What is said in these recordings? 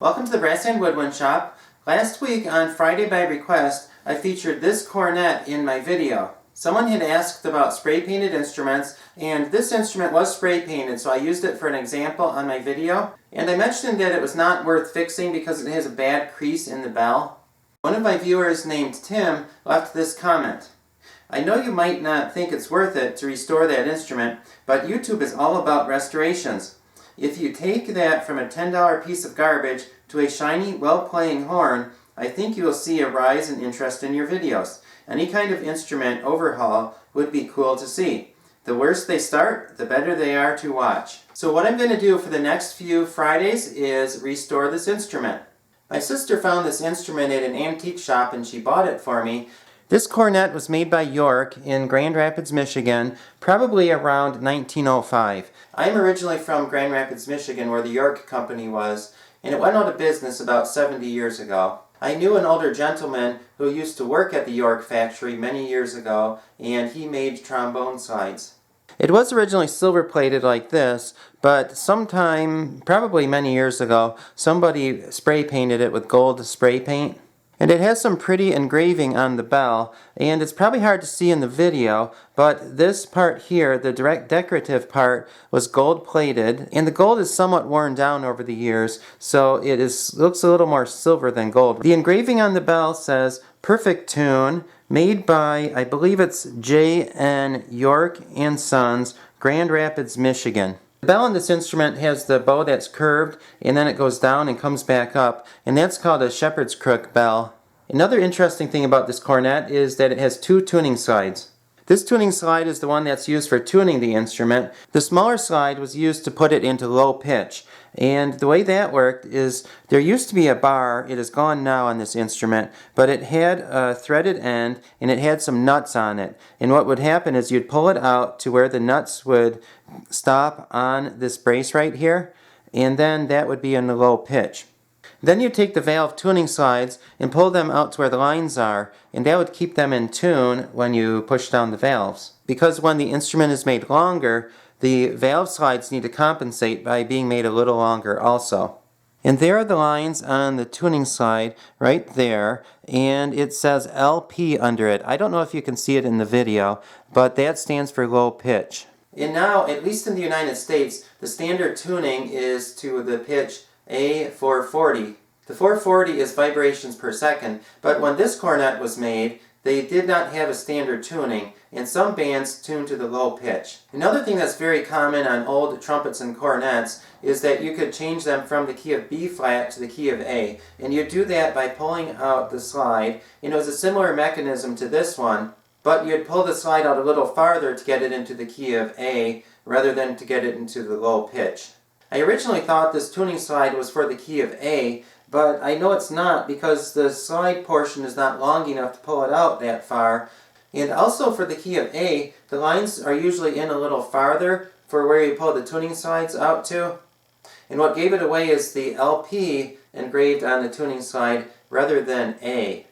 Welcome to the Brass and Woodwind Shop. Last week on Friday by Request, I featured this cornet in my video. Someone had asked about spray painted instruments, and this instrument was spray painted, so I used it for an example on my video. And I mentioned that it was not worth fixing because it has a bad crease in the bell. One of my viewers named Tim left this comment. I know you might not think it's worth it to restore that instrument, but YouTube is all about restorations. If you take that from a $10 piece of garbage to a shiny, well-playing horn, I think you will see a rise in interest in your videos. Any kind of instrument overhaul would be cool to see. The worse they start, the better they are to watch. So what I'm going to do for the next few Fridays is restore this instrument. My sister found this instrument at an antique shop and she bought it for me. This cornet was made by York in Grand Rapids, Michigan, probably around 1905. I'm originally from Grand Rapids, Michigan, where the York Company was, and it went out of business about 70 years ago. I knew an older gentleman who used to work at the York factory many years ago, and he made trombone slides. It was originally silver-plated like this, but sometime, probably many years ago, somebody spray painted it with gold spray paint. And it has some pretty engraving on the bell, and it's probably hard to see in the video, but this part here, the direct decorative part, was gold plated, and the gold is somewhat worn down over the years, so it looks a little more silver than gold. The engraving on the bell says, "Perfect Tune, made by, I believe it's J.N. York and Sons, Grand Rapids, Michigan." The bell on this instrument has the bow that's curved, and then it goes down and comes back up, and that's called a shepherd's crook bell. Another interesting thing about this cornet is that it has two tuning slides. This tuning slide is the one that's used for tuning the instrument. The smaller slide was used to put it into low pitch. And the way that worked is there used to be a bar, it is gone now on this instrument, but it had a threaded end and it had some nuts on it. And what would happen is you'd pull it out to where the nuts would stop on this brace right here, and then that would be in the low pitch. Then you take the valve tuning slides and pull them out to where the lines are, and that would keep them in tune when you push down the valves. Because when the instrument is made longer, the valve slides need to compensate by being made a little longer also. And there are the lines on the tuning slide right there, and it says LP under it. I don't know if you can see it in the video, but that stands for low pitch. And now, at least in the United States, the standard tuning is to the pitch A440. The 440 is vibrations per second, but when this cornet was made, they did not have a standard tuning, and some bands tune to the low pitch. Another thing that's very common on old trumpets and cornets is that you could change them from the key of B flat to the key of A, and you do that by pulling out the slide, and it was a similar mechanism to this one, but you'd pull the slide out a little farther to get it into the key of A rather than to get it into the low pitch. I originally thought this tuning slide was for the key of A, but I know it's not because the slide portion is not long enough to pull it out that far. And also for the key of A, the lines are usually in a little farther for where you pull the tuning slides out to. And what gave it away is the LP engraved on the tuning slide rather than A.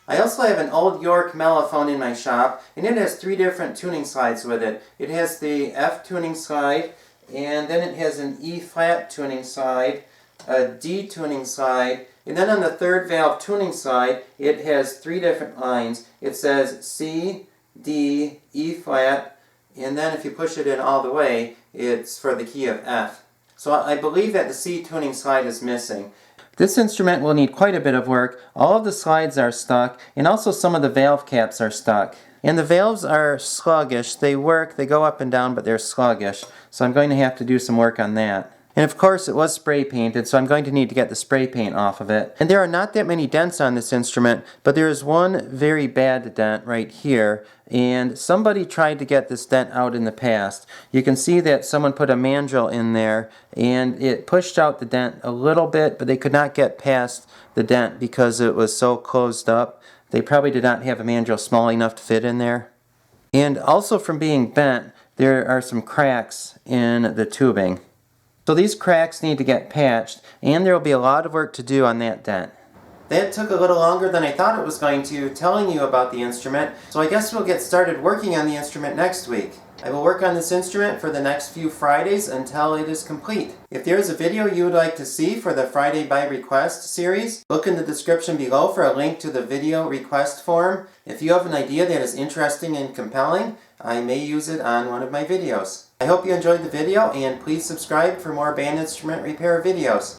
I also have an old York mellophone in my shop, and it has three different tuning slides with it. It has the F tuning slide, and then it has an E flat tuning slide, a D tuning slide, and then on the third valve tuning slide it has three different lines. It says C, D, E flat, and then if you push it in all the way it's for the key of F. So I believe that the C tuning slide is missing. This instrument will need quite a bit of work. All of the slides are stuck, and also some of the valve caps are stuck. And the valves are sluggish. They work, they go up and down, but they're sluggish. So I'm going to have to do some work on that. And of course it was spray painted, so I'm going to need to get the spray paint off of it. And there are not that many dents on this instrument, but there is one very bad dent right here. And somebody tried to get this dent out in the past. You can see that someone put a mandrel in there and it pushed out the dent a little bit, but they could not get past the dent because it was so closed up. They probably did not have a mandrel small enough to fit in there. And also from being bent, there are some cracks in the tubing. So these cracks need to get patched, and there will be a lot of work to do on that dent. That took a little longer than I thought it was going to, telling you about the instrument, so I guess we'll get started working on the instrument next week. I will work on this instrument for the next few Fridays until it is complete. If there is a video you would like to see for the Friday by Request series, look in the description below for a link to the video request form. If you have an idea that is interesting and compelling, I may use it on one of my videos. I hope you enjoyed the video, and please subscribe for more band instrument repair videos.